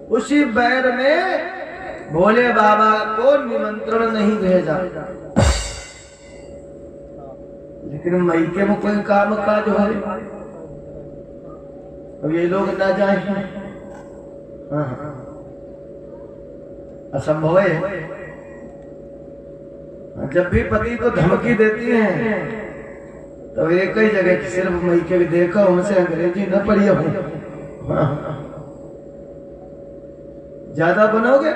उसी बैर में भोले बाबा को निमंत्रण नहीं भेजा। लेकिन मैके में कोई काम काज हो, अब ये लोग ना जाए, असंभव है। जब भी पति को धमकी देती हैं तो एक ही जगह की सिर्फ मैके भी देखो, उनसे अंग्रेजी न पढ़िए हूं, ज्यादा बनोगे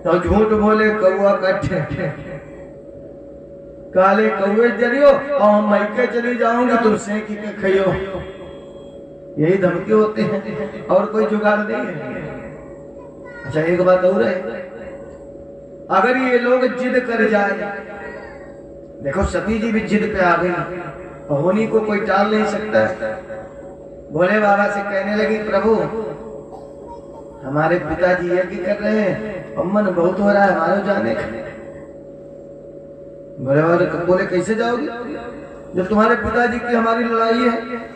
तो झूठ बोले कौआ कट्ठे, काले कौए जरियो और हम मैके चली जाऊंगी तुम सेंकी के खइयो। यही धमकी होते हैं और कोई जुगाड़ नहीं है। अच्छा एक बात और है, अगर ये लोग जिद कर जाए, देखो सती जी भी जिद पे आ गई, होनी को कोई टाल नहीं सकता। भोले बाबा से कहने लगी प्रभु हमारे पिताजी यज्ञ कर रहे हैं और मन बहुत हो रहा है हमारे जाने का। भोले बाबा बोले कैसे जाओगे जब तुम्हारे पिताजी की हमारी लड़ाई है।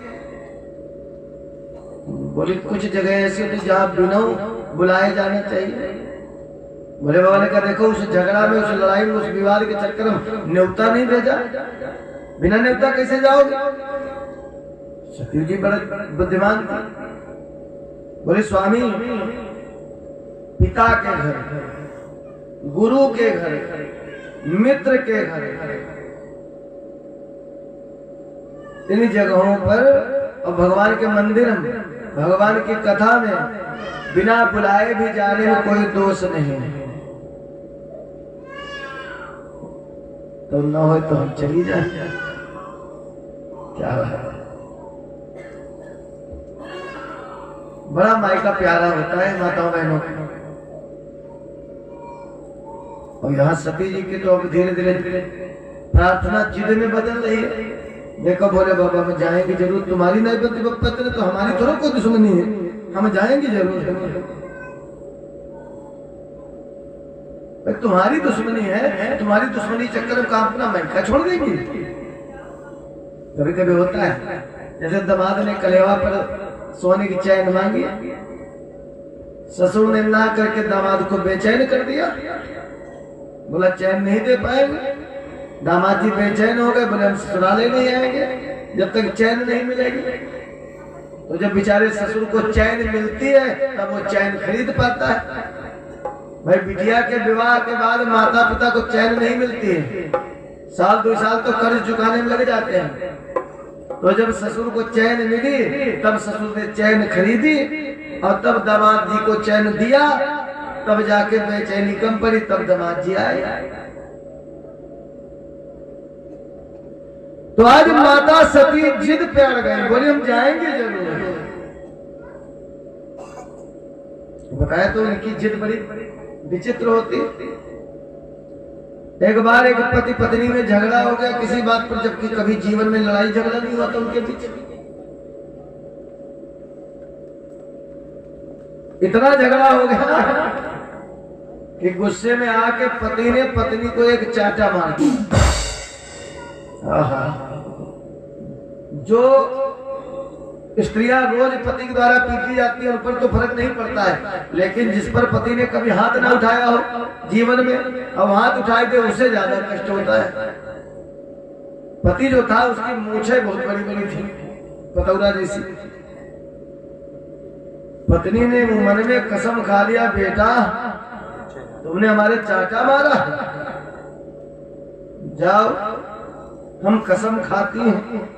बोले कुछ जगह ऐसी होती जहाँ बिना बुलाए जाना चाहिए। भोले बाबा ने कहा देखो उस झगड़ा में, उस लड़ाई में, उस विवाद के चक्कर में न्योता नहीं भेजा, बिना न्योता कैसे जाओगे। सती जी बड़ा बुद्धिमान था। बोले स्वामी पिता के घर, गुरु के घर, मित्र के घर, इन जगहों पर और भगवान के मंदिर में, भगवान की कथा में बिना बुलाए भी जाने में कोई दोष नहीं है। तो न हो तो हम चली जाए, क्या है। बड़ा मायका प्यारा होता है माताओं बहनों का। और यहाँ सती जी की तो अब धीरे धीरे प्रार्थना जिद में बदल रही है। देखो भोले बाबा में जाएंगे जरूर, तुम्हारी नैवेद्य पत्र तो हमारी थोड़ा कोई दुश्मनी है, हम जाएंगे जरूर। तुम्हारी दुश्मनी है, तुम्हारी दुश्मनी चक्कर में काम अपना मैका छोड़ देंगे। कभी कभी होता है जैसे दामाद ने कलेवा पर सोने की चैन मांगी, ससुर ने ना करके दामाद को बेचैन कर दिया। बोला चैन नहीं दे पाएंगे। दामाद जी बेचैन हो गए, बोले हम ससुराले नहीं आएंगे जब तक चैन नहीं मिलेगी। तो जब बेचारे ससुर को चैन मिलती है तब वो चैन खरीद पाता है। भाई बिटिया के विवाह के बाद माता पिता को चैन नहीं मिलती है, साल 2 साल तो कर्ज चुकाने में लग जाते हैं। तो जब ससुर को चैन मिली तब ससुर ने चैन खरीदी और तब दामाद जी को चैन दिया, तब जाके बेचैनी कम पड़ी, तब दामाद जी आए। तो आज माता सती जिद पे अड़ गई, बोली हम जाएंगे जरूर। बताया तो उनकी जिद बड़ी विचित्र होती। एक बार एक पति पत्नी में झगड़ा हो गया किसी बात पर, जबकि कभी जीवन में लड़ाई झगड़ा नहीं हुआ था उनके बीच। इतना झगड़ा हो गया कि गुस्से में आके पति ने पत्नी को एक चाटा मार दिया। जो स्त्रियां रोज पति के द्वारा पीटी जाती है उन पर तो फर्क नहीं पड़ता है, लेकिन जिस पर पति ने कभी हाथ ना उठाया हो जीवन में, अब हाथ उठाए थे उसे ज्यादा कष्ट होता है। पति जो था उसकी मूछें बहुत बड़ी बड़ी थी, पतौरा जैसी। पत्नी ने मन में कसम खा लिया, बेटा तुमने हमारे चाटा मारा, जाओ हम कसम खाती हैं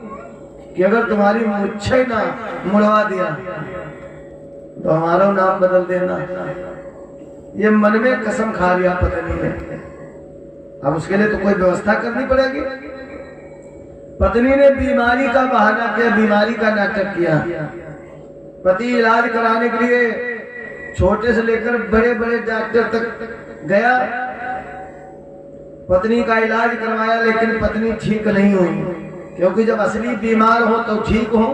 कि अगर तुम्हारी मूछें ना मुड़वा दिया तो हमारा नाम बदल देना। ये मन में कसम खा लिया पत्नी ने। अब उसके लिए तो कोई व्यवस्था करनी पड़ेगी। पत्नी ने बीमारी का बहाना किया, बीमारी का नाटक किया। पति इलाज कराने के लिए छोटे से लेकर बड़े बड़े डॉक्टर तक गया, पत्नी का इलाज करवाया, लेकिन पत्नी ठीक नहीं हुई। क्योंकि जब असली बीमार हो तो ठीक हो,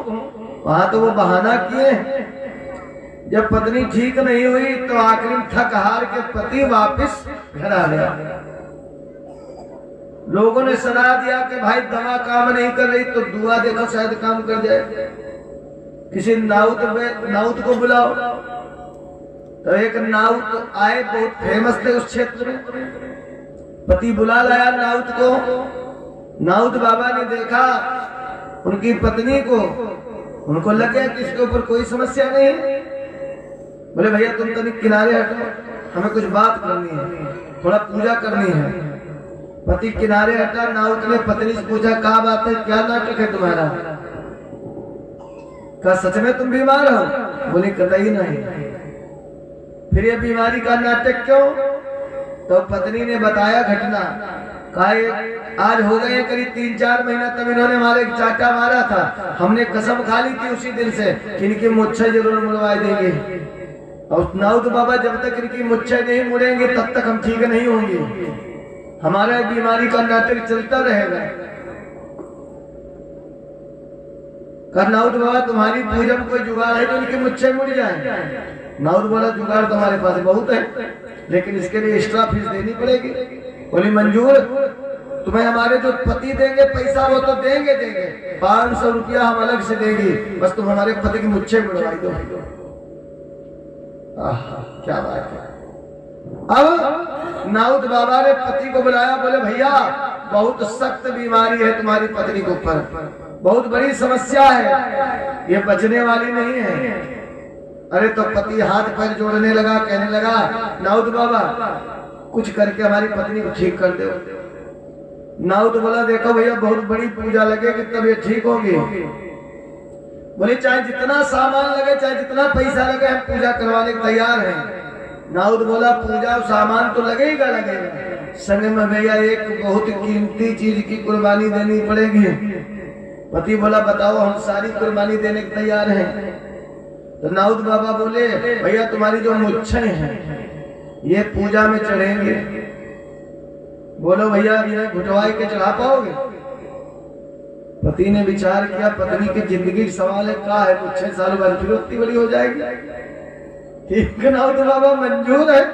वहां तो वो बहाना किए। जब पत्नी ठीक नहीं हुई तो आखिरी थक हार के पति वापस घर आ गया। लोगों ने सलाह दिया कि भाई दवा काम नहीं कर रही तो दुआ देखो शायद काम कर जाए, किसी नाउत को बुलाओ। तो एक नाउत आए, बहुत फेमस थे उस क्षेत्र में। पति बुला लाया नाउत को। नाउत बाबा ने देखा उनकी पत्नी को, उनको लगे कि इसके ऊपर कोई समस्या नहीं। बोले भैया तुम तनिक किनारे हटो, हमें कुछ बात करनी है, थोड़ा पूजा करनी है। पति किनारे हटा। नाउत ने पत्नी से पूछा क्या बात है, क्या नाटक है तुम्हारा? क्या सच में तुम बीमार हो? बोली कतई नहीं। फिर ये बीमारी का नाटक क्यों? तो पत्नी ने बताया घटना। कहा आज हो गए करीब 3-4 महीना तब इन्होंने हमारे चाटा मारा था। हमने कसम खा ली थी उसी दिन से कि इनकी मुच्छे जरूर मुड़वा देंगे। और नाउत बाबा जब तक इनकी मुच्छे नहीं मुड़ेंगे तब तक हम ठीक नहीं होंगे। हमारा बीमारी का नाटक चलता रहेगा। नाउत बाबा तुम्हारी पूजा में कोई जुगाड़ है तो इनकी मुच्छे मुड़ जाए? नाउत बोला जुगाड़ तुम्हारे पास बहुत है, लेकिन इसके लिए एक्स्ट्रा फीस देनी पड़ेगी। बोली मंजूर, तुम्हें हमारे जो पति देंगे पैसा वो तो देंगे 500 रुपया हम अलग से देंगे, बस तुम हमारे पति की मुच्छे मुड़वाई दो। क्या बात है। अब नाउत बाबा ने पति को बुलाया। बोले भैया बहुत सख्त बीमारी है तुम्हारी पत्नी के ऊपर, बहुत बड़ी समस्या है, ये बचने वाली नहीं है। अरे तो पति हाथ पैर जोड़ने लगा, कहने लगा नाउत बाबा कुछ करके हमारी पत्नी को ठीक कर दो। नाउत बोला देखो भैया बहुत बड़ी पूजा लगेगी तब ये ठीक होगी। बोले चाहे जितना सामान लगे, चाहे जितना पैसा लगे, हम पूजा करवाने को तैयार हैं। नाउत बोला पूजा सामान तो लगेगा संग में भैया एक बहुत कीमती चीज की कुर्बानी देनी पड़ेगी। पति बोला बताओ हम सारी कुर्बानी देने को तैयार हैं। तो नाउत बाबा बोले भैया तुम्हारी जो मुच्छे हैं ये पूजा में चढ़ेंगे। बोलो भैया ये घुटवाई के चढ़ा पाओगे? पति ने विचार किया पत्नी की जिंदगी का सवाल है, क्या है मुच्छे साल बाद फिर उतनी बड़ी हो जाएगी। ठीक है नाउत बाबा मंजूर है,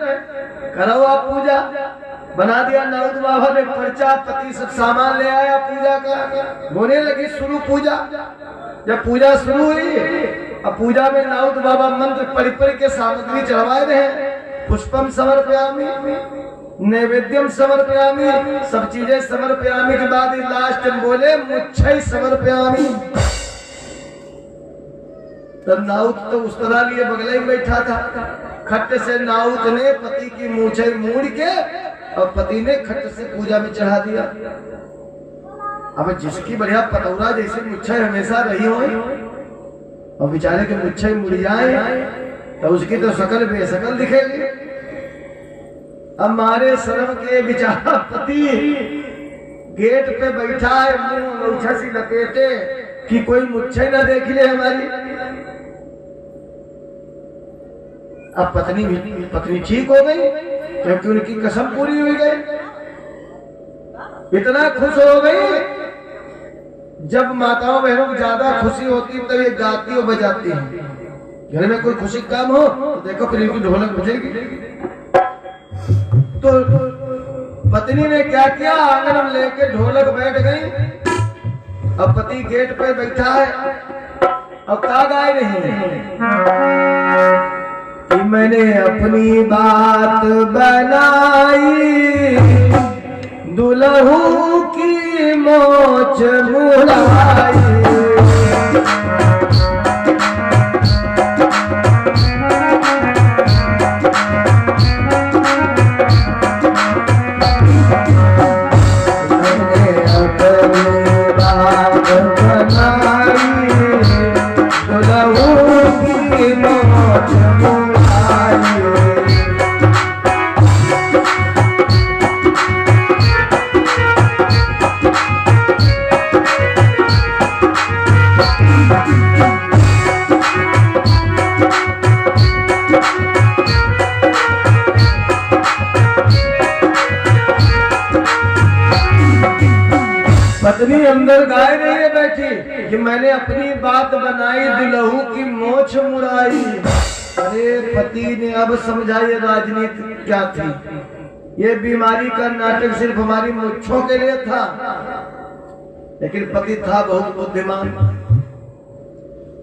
करो आप पूजा। बना दिया नाउत बाबा ने पर्चा, पति सब सामान ले आया पूजा का। होने लगी शुरू पूजा। जब पूजा शुरू हुई, अब पूजा में नाउत बाबा मंत्र पढ़ के सामग्री चढ़वाए रहे। पुष्पम समर्पयामि, नैवेद्यम समर्पयामि, सब चीजें समर्पयामि के बाद लास्ट में बोले मुच्छे समर्पयामि। तब नाउत तो उस तरह लिए बगले में बैठा था। खट्ट से नाउत ने पति की मूछे मूड़ के और पति ने खट्ट से पूजा में चढ़ा दिया। अब जिसकी बढ़िया पतौरा जैसे मुच्छे हमेशा रही हो और बेचारे के मुच्छे मुड़ जाए तो उसकी तो शकल बेशकल दिखेगी। अब हमारे शर्म के बेचारा पति गेट पे बैठा है, मुंह अंगूठा सी लपेटे कि कोई मुच्छे ना देख ले हमारी। अब पत्नी ठीक हो गई क्योंकि उनकी कसम पूरी हो गई। इतना खुश हो गई। जब माताओं बहनों को ज्यादा खुशी होती तब ये गाती और बजाती है। घर में कोई खुशी काम हो तो देखो फिर इनकी ढोलक बजेगी। तो पत्नी ने क्या किया, आंगन में लेके ढोलक बैठ गई। अब पति गेट पे बैठा है और क्या गाय रही है कि मैंने अपनी बात बनाई, दुल्हू की मोच मुड़ाई। पत्नी अंदर गाय रही है बैठी कि मैंने अपनी बात बनाई, दुल्हू की मोछ मुड़ाई। अरे पति ने अब समझा ये राजनीति क्या थी। ये बीमारी का नाटक सिर्फ हमारी मुच्छों के लिए था, लेकिन पति था बहुत बुद्धिमान।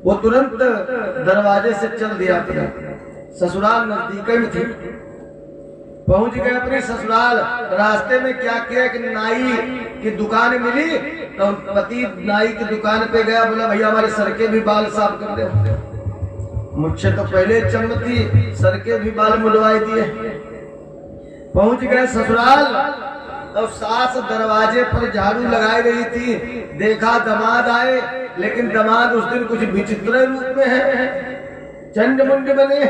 वो तुरंत दरवाजे से चल दिया था, ससुराल नजदीक में थी। पहुंच गए अपने ससुराल। रास्ते में क्या किया कि नाई की दुकान मिली तो पति नाई की दुकान पे गया, बोला भैया हमारे सर के भी बाल साफ कर दे। मुझसे तो पहले चमती, सर के भी बाल मुड़वाई दिए। पहुंच गए ससुराल तो सास दरवाजे पर झाड़ू लगाई रही थी। देखा दामाद आए, लेकिन दामाद उस दिन कुछ विचित्र रूप में है, चंड मुंड बने।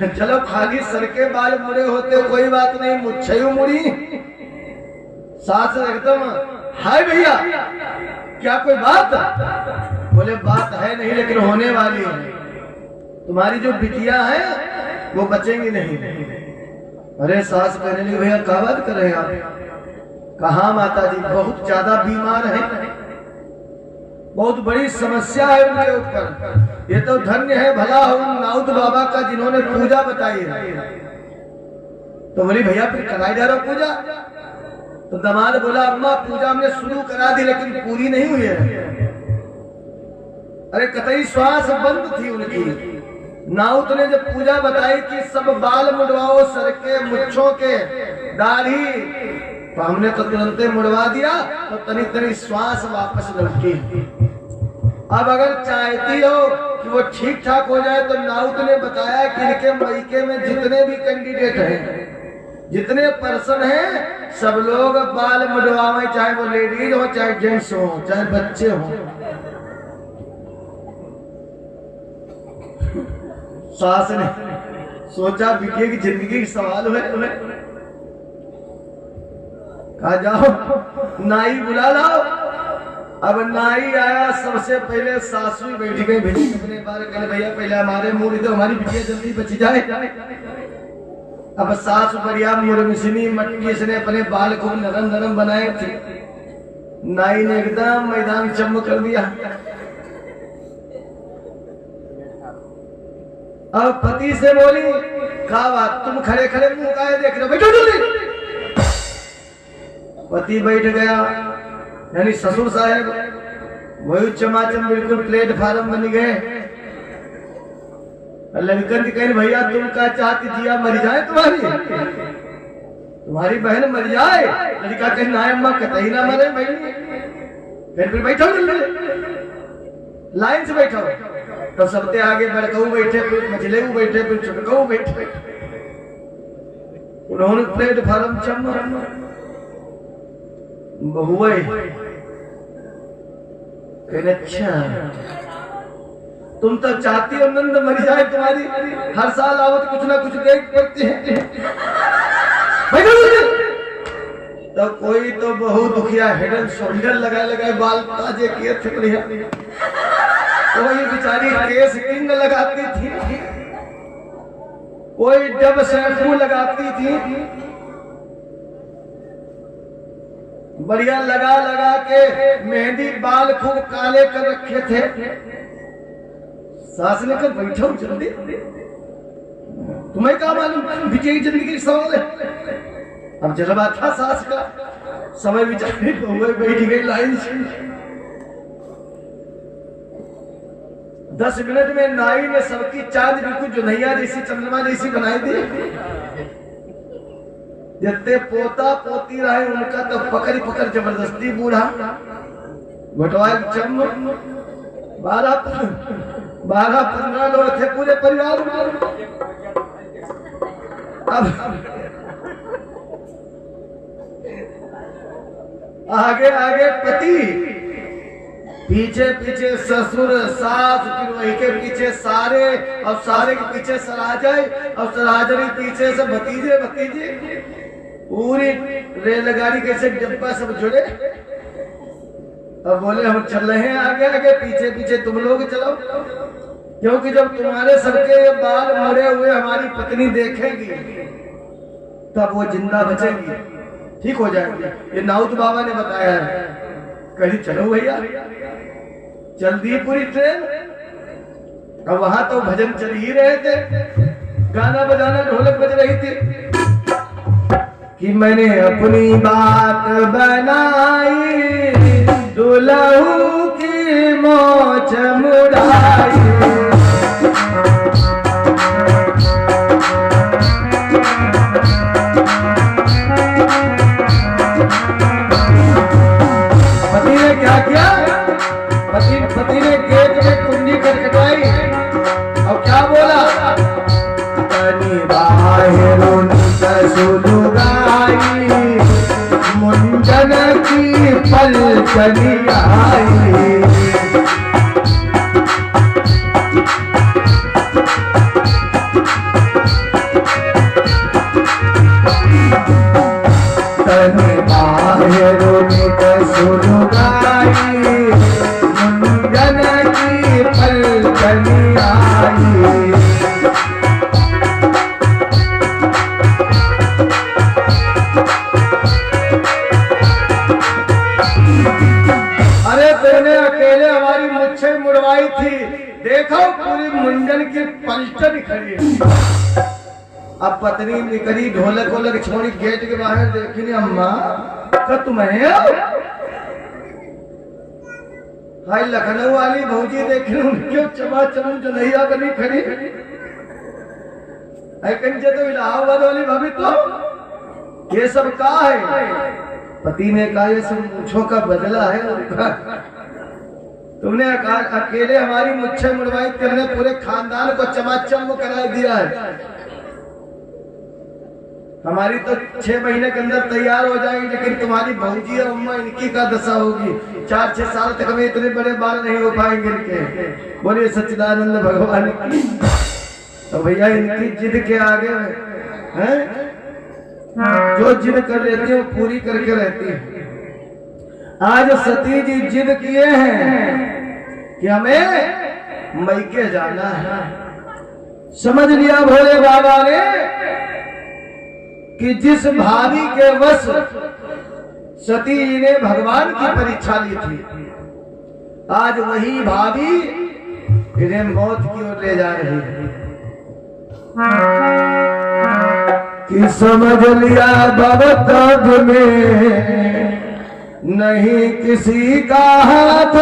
चलो खाली सर के बाल मुड़े होते कोई बात नहीं, मुच्छयू मुड़ी। सास एकदम, हाय भैया क्या कोई बात? बोले बात है नहीं लेकिन होने वाली है। तुम्हारी जो बिटिया है वो बचेंगी नहीं। अरे सास कहने लगी भैया क्या बात कर रहे हैं आप? कहा माता जी बहुत ज्यादा बीमार है, बहुत बड़ी समस्या है उनके ऊपर। ये तो धन्य है भला हो नाउत बाबा का जिन्होंने पूजा बताई है। तो बोली भैया फिर कराई जा रहा पूजा? तो दामाद बोला अम्मा पूजा हमने शुरू करा दी लेकिन पूरी नहीं हुई है। अरे कतई श्वास बंद थी उनकी। नाउत ने जब पूजा बताई कि सब बाल मुड़वाओ, सर के, मुच्छों के, दाढ़ी, तो हमने तो तुरंत मुड़वा दिया, तो तनी तनी श्वास वापस लौटी। अब अगर चाहती हो कि वो ठीक ठाक हो जाए तो नाउत ने बताया कि इनके मईके में जितने भी कैंडिडेट हैं, जितने पर्सन हैं, सब लोग बाल मुड़वावे, चाहे वो लेडीज हो, चाहे जेंट्स हो, चाहे बच्चे हो। सास ने सोचा बिटिया की जिंदगी का सवाल है, कहा जाओ नाई बुला लाओ। अब नाई आया, सबसे पहले सासू बैठ गई भिड़ी अपने बारे, कल भैया पहले हमारे मुंह तो हमारी बिटिया जल्दी बच जाए। अब सास बढ़िया मुरमिसनी मटकी से अपने बाल को नरम नरम बनाए थे। नाई ने एकदम मैदान चम कर दिया। अब पति से बोली क्या बात तुम खड़े खड़े मुंह काहे देख रहे हो, बैठो जल्दी। पति बैठ गया, यानी ससुर साहब वही चमाचम बिल्कुल प्लेटफार्म बन गए। लड़कन जी कहे भैया तुम क्या चाहती जिया मर जाए तुम्हारी बहन मर जाए? लड़का कहे ना अम्मा कतई ना मरे बहन। फिर बैठो लाइन से बैठो। तो सबसे आगे बड़कऊ बैठे, फिर मझले बैठे, फिर छोटकऊ बैठे। उन्होंने प्लेटफार्म चम बहुए कहने अच्छा तुम तो चाहती हो नंद मर जाए तुम्हारी, हर साल आवत कुछ ना कुछ देख पड़ती है। तो कोई तो बहुत दुखिया हेड एंड शोल्डर लगाए बाल ताजे किए थे बढ़िया। कोई बेचारी केस किंग लगाती थी, कोई डब शैम्पू लगाती थी, बढ़िया लगा लगा के मेहंदी बाल खूब काले कर रखे थे। सास ने कहा बैठो जल्दी, तुम्हें क्या मालूम बिटिया की जिंदगी की सवाल है। अब जज्बा था सास का, समय बेचारी बहुए बैठ गई लाइन से। 10 मिनट में नाई ने सबकी चांद बिल्कुल जुनैया जैसी, चंद्रमा जैसी बनाई दी। जितने पोता पोती रहे उनका तो पकड़ पकड़ जबरदस्ती बूढ़ा बटवा चम 12-15 लोग थे पूरे परिवार में। अब आगे आगे पति, पीछे पीछे ससुर सास, फिर वही के पीछे सारे, और सारे के पीछे सराजय, और सराजरी पीछे से भतीजे भतीजे। पूरी रेलगाड़ी कैसे डब्बा सब जुड़े। अब बोले हम चल रहे हैं आगे आगे, पीछे पीछे तुम लोग चलो, क्योंकि जब तुम्हारे सबके बाल मुड़े हुए हमारी पत्नी देखेगी तब वो जिंदा बचेगी, ठीक हो जाएगी। ये नाउत बाबा ने बताया है। कहीं चलो भैया, चल दी पूरी ट्रेन। अब वहां तो भजन चल ही रहे थे, गाना बजाना ढोलक बज रही थी कि मैंने अपनी बात बनाई, दुल्हू की मोछ मुड़ाई। सुलगाई मुंजन की पलटनी आई। बाहरों में सुलगाई मुंजन की पलटनी आई। अरे तेने अकेले हमारी मुच्छे मुड़वाई थी, देखो पूरी मुंडन की पलटन खड़ी है। अब पत्नी निकली ढोलक वोलक छोड़ी गेट के बाहर देखी अम्मा का तुम्हें हाय लखनऊ वाली भौजी देख क्यों चमाचम जनैया बनी खड़ी। कंजे तो इलाहाबाद वाली भाभी तो ये सब का है। पति ने कहा ये सब मूछों का बदला है। तुमने अकेले हमारी मुच्छे मुड़वाई, तुमने पूरे खानदान को चमाचम करा दिया है। हमारी तो 6 महीने के अंदर तैयार हो जाएंगी, लेकिन तुम्हारी भौजी और अम्मा इनकी का दशा होगी। 4-6 साल तक हमें इतने बड़े बाल नहीं हो पाएंगे इनके। बोलिए सच्चिदानंद भगवान की। तो भैया इनकी जिद के आगे हैं, जो जिद कर लेती है वो पूरी करके रहती है। आज सती जी जिद किए हैं कि हमें मैके जाना है। समझ लिया भोले बाबा ने कि जिस भाभी के वश सती जी ने भगवान की परीक्षा ली थी, आज वही भाभी इन्हें मौत की ओर ले जा रही है। कि समझ लिया भवतब में नहीं किसी का हाथ,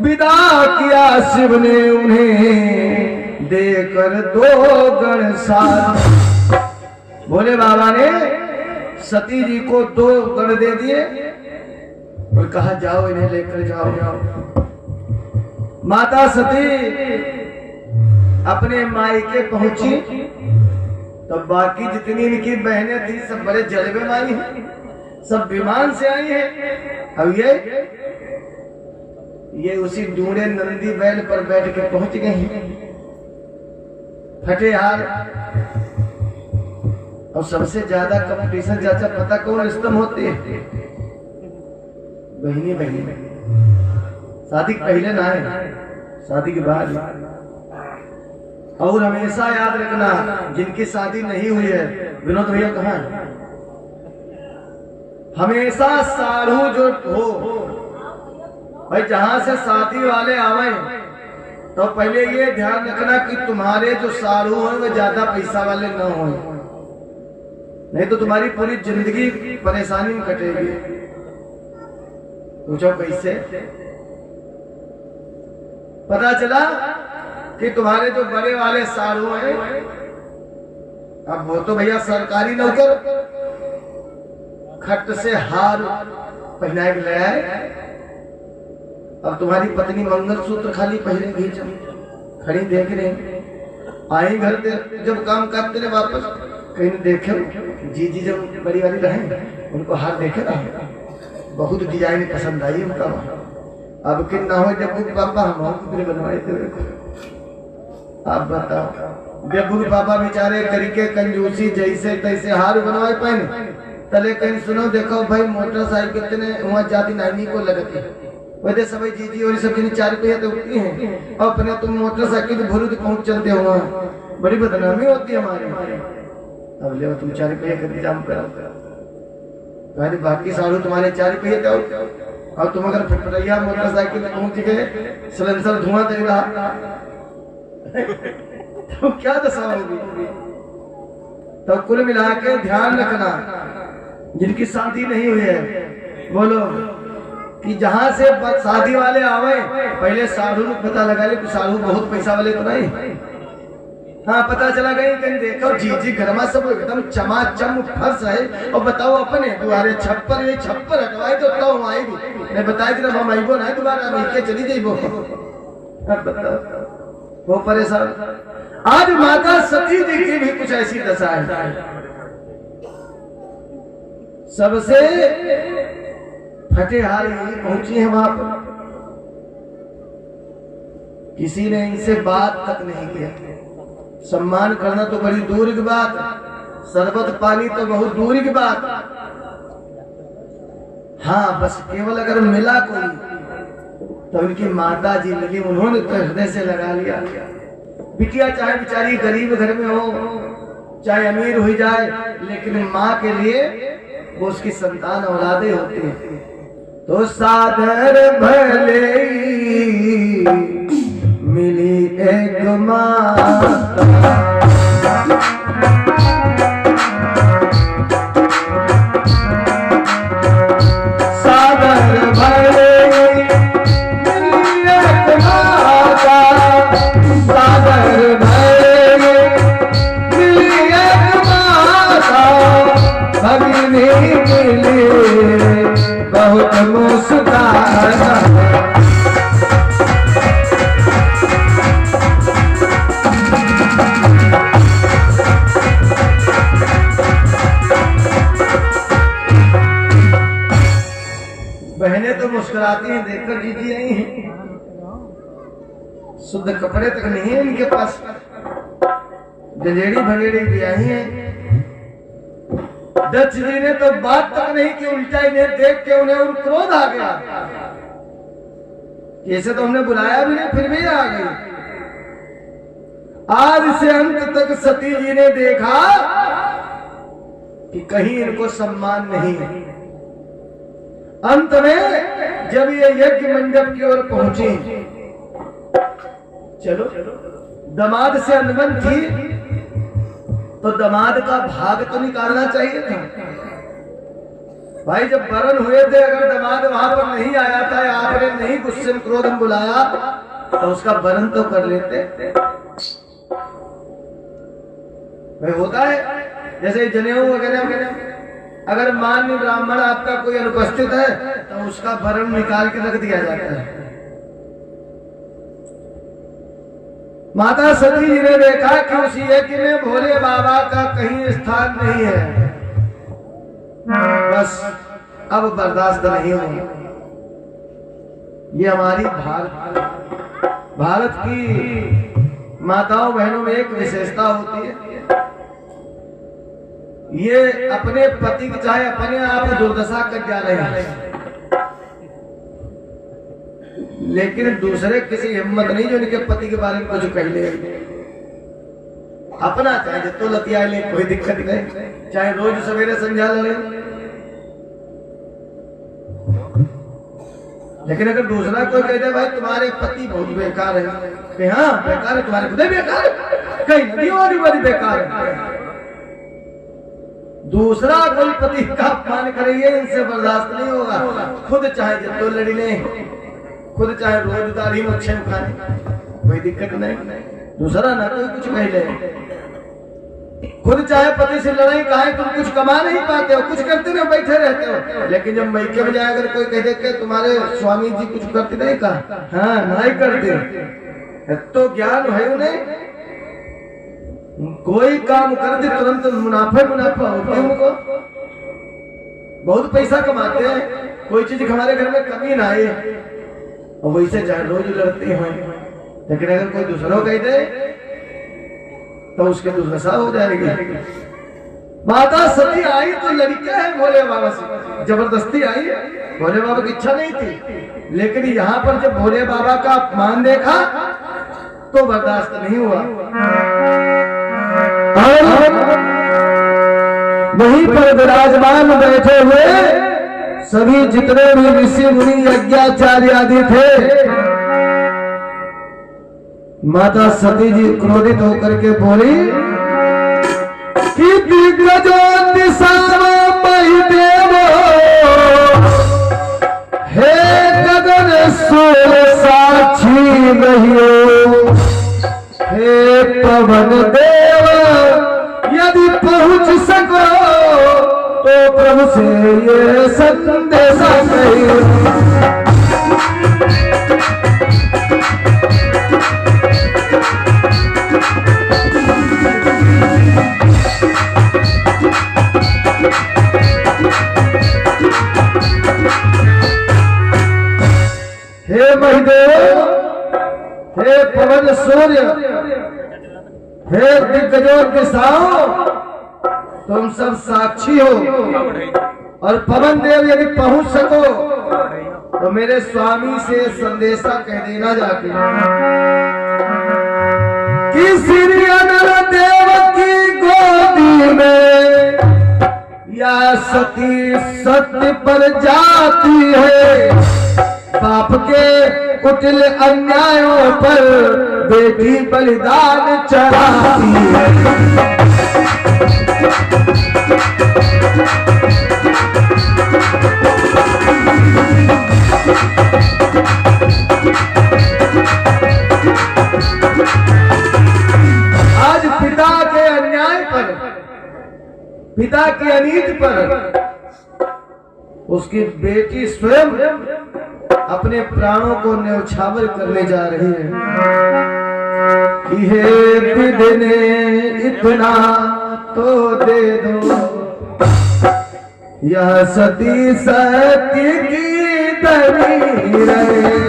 विदा किया शिव ने उन्हें देकर 2 गण साथ। भोले बाबा ने सती जी को 2 गण दे दिए और कहा जाओ इन्हें लेकर जाओ। माता सती अपने मायके पहुंची, तब बाकी जितनी इनकी बहनें थी सब बड़े जलवे में आई हैं, सब विमान से आई हैं। अब ये उसी डूढ़े नंदी बैल पर बैठ के पहुंच गए हैं, फटे हार। और सबसे ज्यादा कंपटीशन चाचा पता कौन इस्तेम होती है? बहनी बहनी। शादी के पहले ना है, शादी के बाद। और हमेशा याद रखना, जिनकी शादी नहीं हुई है, विनोद भैया कहाँ है? हमेशा साधु जो हो भाई, जहां से शादी वाले आवे तो पहले ये ध्यान रखना कि तुम्हारे जो साधु हैं वो ज्यादा पैसा वाले न हो, नहीं तो तुम्हारी पूरी जिंदगी परेशानी में कटेगी। पूछो कैसे? पता चला कि तुम्हारे जो बड़े वाले साधु हैं, अब वो तो भैया सरकारी नौकर, खट से हार पहना के ले आए। अब तुम्हारी पत्नी मंगलसूत्र खाली पहने खड़ी देख रहे, आई घर जब काम करते रहे वापस कहीं देखे जी जब बड़ी वाली रहे उनको हार देखे ना, बहुत डिजाइन पसंद आई उनका। अब कि ना हो जब पापा हम बनवाए थे। आप बताओ, बेबू पापा बेचारे करके कंजूसी जैसे तैसे हार बनवाए पहने तले कहीं सुनो देखो भाई मोटरसाइकिल कितने वहाँ जाती नानी को लगती वैसे सब जीजी और सब 4 रुपये तो उठती हैं, और अपने तुम मोटरसाइकिल भूल पहुंच चलते हो, वहाँ बड़ी बदनामी होती है हमारी। अब ले तुम 4 रुपये करके जाम करो, बाकी सारू तुम्हारे 4 रुपये थे, और तुम अगर फटफटैया मोटरसाइकिल पहुंच गए, सिलेंसर धुआं दे रहा तो क्या दशा होगी? तो कुल मिला के ध्यान रखना, जिनकी शादी नहीं हुई है, बोलो कि जहां से शादी वाले आवे पहले साधु को पता लगा ले, साधु बहुत पैसा वाले तो नहीं। हाँ पता चला गई कहीं देखो जी घरमा सब एकदम चमाचम फर्श है, और बताओ अपने तुम्हारे छप्पर ये छप्पर हटवाए तो तब आएगी, मैं बताया कि हम आईबो ना दोबारा मिल के चली जाइबो। बताओ वो परेशान। आज माता सती जी की भी कुछ ऐसी दशा है। सबसे फटे हाल यही पहुंची है वहां पर, किसी ने इनसे बात तक नहीं किया। सम्मान करना तो बड़ी दूर की बात, शरबत पानी तो बहुत दूर की बात। हाँ, बस केवल अगर मिला कोई तो उनकी माता जी मिली, उन्होंने तो हृदय से लगा लिया। बिटिया चाहे बेचारी गरीब घर में हो, चाहे अमीर हो जाए, लेकिन माँ के लिए वो उसकी संतान औलादे होती है। तो सादर भले मिली एक माता, सादर भले मिली एक माता, सादर भले मिली एक माता, भगिनी मिली बहुत मुस्कान। बहनें तो मुस्कुराती हैं देखकर, जीती नहीं है, शुद्ध कपड़े तक नहीं है इनके पास, जलेड़ी भंगेड़ी ब्याही है। दक्ष जी ने तो बात तक नहीं की, उल्टा इन्हें देख के उन्हें और क्रोध आ गया। ऐसे तो हमने बुलाया भी नहीं, फिर भी आ गई। आज से अंत तक सती जी ने देखा कि कहीं इनको सम्मान नहीं है। अंत में जब ये यज्ञ मंडप की ओर पहुंची, चलो दामाद से अनबन थी तो दामाद का भाग तो निकालना चाहिए था भाई। जब वरण हुए थे, अगर दामाद वहां पर नहीं आया था, आपने नहीं गुस्से में क्रोध में बुलाया, तो उसका वरण तो कर लेते। भाई होता है जैसे जनेऊ वगैरह वगैरह, अगर मान्य ब्राह्मण आपका कोई अनुपस्थित है तो उसका वरण निकाल के रख दिया जाता है। माता सती जी ने देखा कि उस यज्ञ में भोले बाबा का कहीं स्थान नहीं है, बस अब बर्दाश्त नहीं होगा। ये हमारी भारत की माताओं बहनों में एक विशेषता होती है, ये अपने पति की चाहे अपने आप दुर्दशा कर जा रहे हैं, लेकिन दूसरे किसी हिम्मत नहीं जो इनके पति के बारे में कुछ कह ले। अपना चाहे जितो लतिया ले, कोई दिक्कत नहीं, चाहे रोज सवेरे संध्या ले, लेकिन अगर दूसरा कोई कहते भाई तुम्हारे पति बहुत बेकार है, हाँ बेकार है, तुम्हारे खुदे बेकार है, कहीं नदी और बड़ी बेकार है। दूसरा कोई पति का अपमान करेंगे, इनसे बर्दाश्त नहीं होगा। खुद चाहे जितो लड़ी ले, खुद चाहे रोज दाढ़ी मुच्छे खाए, कोई दिक्कत नहीं, दूसरा ना कोई कुछ कह ले। खुद चाहे पति से लड़ाई कहे तुम कुछ कमा नहीं पाते हो, कुछ करते नहीं, बैठे रहते हो, लेकिन जब मैके में जाए अगर कोई कह दे के तुम्हारे स्वामी जी कुछ करते नहीं, कहा हाँ नहीं करते, तो ज्ञान है उन्हें, कोई काम करते तुरंत मुनाफा मुनाफा होता है उनको, बहुत पैसा कमाते हैं, कोई चीज हमारे घर में कमी ना आए, और वैसे चाहे रोज लड़ते हैं। लेकिन अगर कोई दूसरों कह दे तो उसके दुर्दशा हो जाएगी। माता सती आई तो लड़के हैं भोले बाबा से, जबरदस्ती आई, भोले बाबा की इच्छा नहीं थी, लेकिन यहाँ पर जब भोले बाबा का अपमान देखा तो बर्दाश्त नहीं हुआ। वहीं पर विराजमान बैठे हुए सभी जितने भी ऋषि मुनि यज्ञाचार्य आदि थे, माता सती जी क्रोधित होकर के बोली कि दिग्गजो दिशामहि देवो, हे गगन सूर्य साक्षी रहियो, हे पवन देव यदि पहुंच सको तो प्रभु से ये संदेशा कहियो। हे दिग्गजों के साओ, तुम सब साक्षी हो, और पवन देव यदि पहुंच सको तो मेरे स्वामी से संदेशा कह देना जाके कि श्री अनल देव की गोदी में या सती सत्य पर जाती है, बाप के कुटिल अन्यायों पर बेटी बलिदान चढ़ाती है। आज पिता के अन्याय पर, पिता की अनीति पर उसकी बेटी स्वयं अपने प्राणों को न्यौछावर करने जा रही है कि हे विधने इतना तो दे दो, यह सती सत्य की दरी रहे।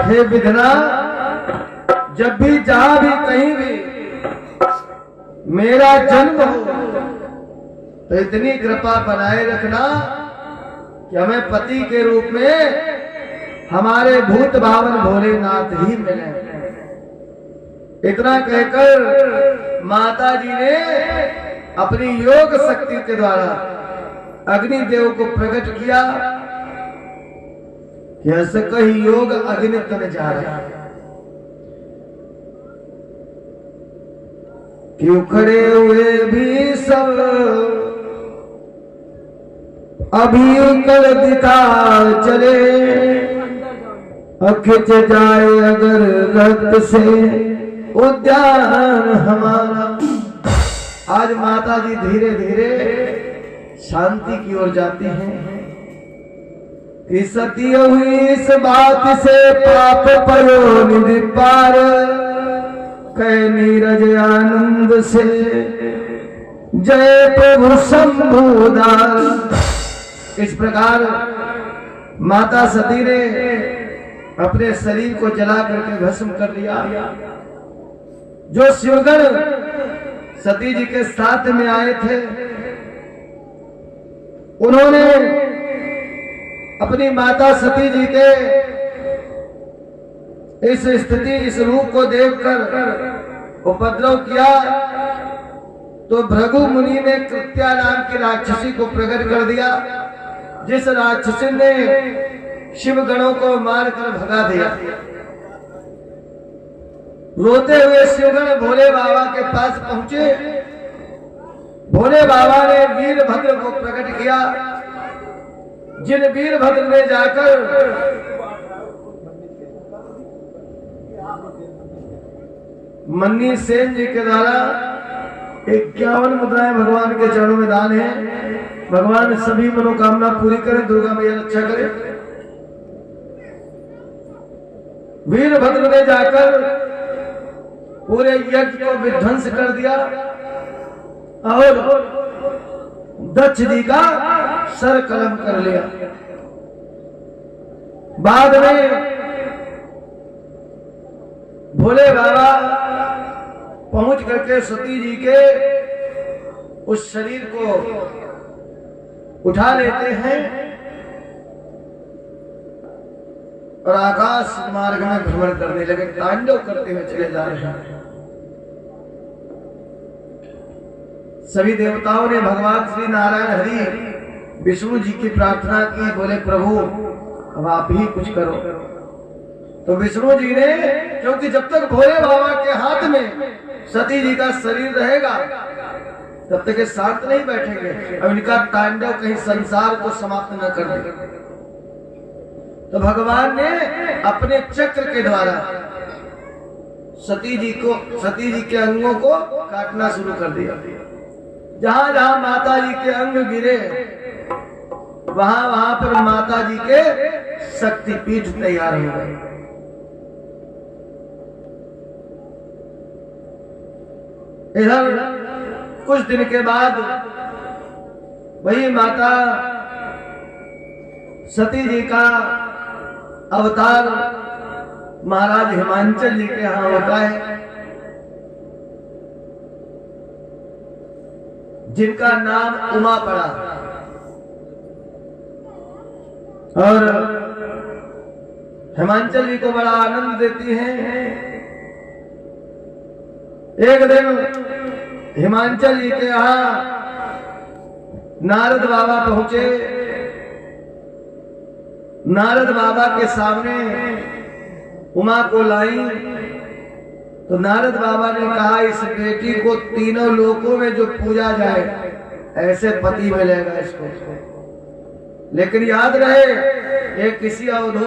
हे विधना, जब भी जहां भी कहीं भी मेरा जन्म हो तो इतनी कृपा बनाए रखना कि हमें पति के रूप में हमारे भूत भावन भोलेनाथ ही मिले। इतना कहकर माता जी ने अपनी योग शक्ति के द्वारा अग्निदेव को प्रकट किया कि ऐसे कहीं योग अग्नि तन जा रहा कि उखड़े हुए भी सब अभी कर दिखा चले, खिंच जाए अगर रक्त से उद्यान हमारा। आज माता जी धीरे धीरे शांति की ओर जाती हैं कि सती हुई इस बात से पाप परो निधि पार, कह नीरज आनंद से जय प्रभु शंभुदार। इस प्रकार माता सती ने अपने शरीर को जला करके भस्म कर लिया। जो शिवगण सती जी के साथ में आए थे उन्होंने अपनी माता सती जी के इस स्थिति, इस रूप को देखकर उपद्रव किया तो भृगु मुनि ने कृत्या नाम की राक्षसी को प्रकट कर दिया, जिस राक्षसी ने शिव गणों को मारकर भगा दिया। रोते हुए शिवगण भोले बाबा के पास पहुंचे। भोले बाबा ने वीरभद्र को प्रकट किया, जिन वीरभद्र ने जाकर मन्नी सेन जी के द्वारा 51 मुद्राएं भगवान के चरणों में दान है। भगवान सभी मनोकामना पूरी करें, दुर्गा मैया रक्षा करे। वीरभद्र ने जाकर पूरे यज्ञ को विध्वंस कर दिया और दक्ष जी का सर कलम कर लिया। बाद में भोले बाबा पहुंच करके सती जी के उस शरीर को उठा लेते हैं और आकाश मार्ग में भ्रमण करने लगे, तांडव करते हुए चले जा रहे हैं। सभी देवताओं ने भगवान श्री नारायण हरि विष्णु जी की प्रार्थना की, बोले प्रभु अब आप ही कुछ करो। तो विष्णु जी ने, क्योंकि जब तक भोले बाबा के हाथ में सती जी का शरीर रहेगा तब तक ये शांत नहीं बैठेंगे, अब इनका तांडव कहीं संसार को समाप्त न कर दे। तो भगवान ने अपने चक्र के द्वारा सती जी के अंगों को काटना शुरू कर दिया। जहां जहां माता जी के अंग गिरे वहां वहां पर माता जी के शक्तिपीठ तैयार हो गए। इधर कुछ दिन के बाद वही माता सती जी का अवतार महाराज हिमांचल जी के यहां होता है, जिनका नाम उमा पड़ा। और हिमांचल जी को बड़ा आनंद देती हैं। एक दिन हिमांचल जी के यहां नारद बाबा पहुंचे। नारद बाबा के सामने उमा को लाई तो नारद बाबा ने कहा, इस बेटी को तीनों लोकों में जो पूजा जाए ऐसे पति मिलेगा इसको। लेकिन याद रहे ये किसी अवधूत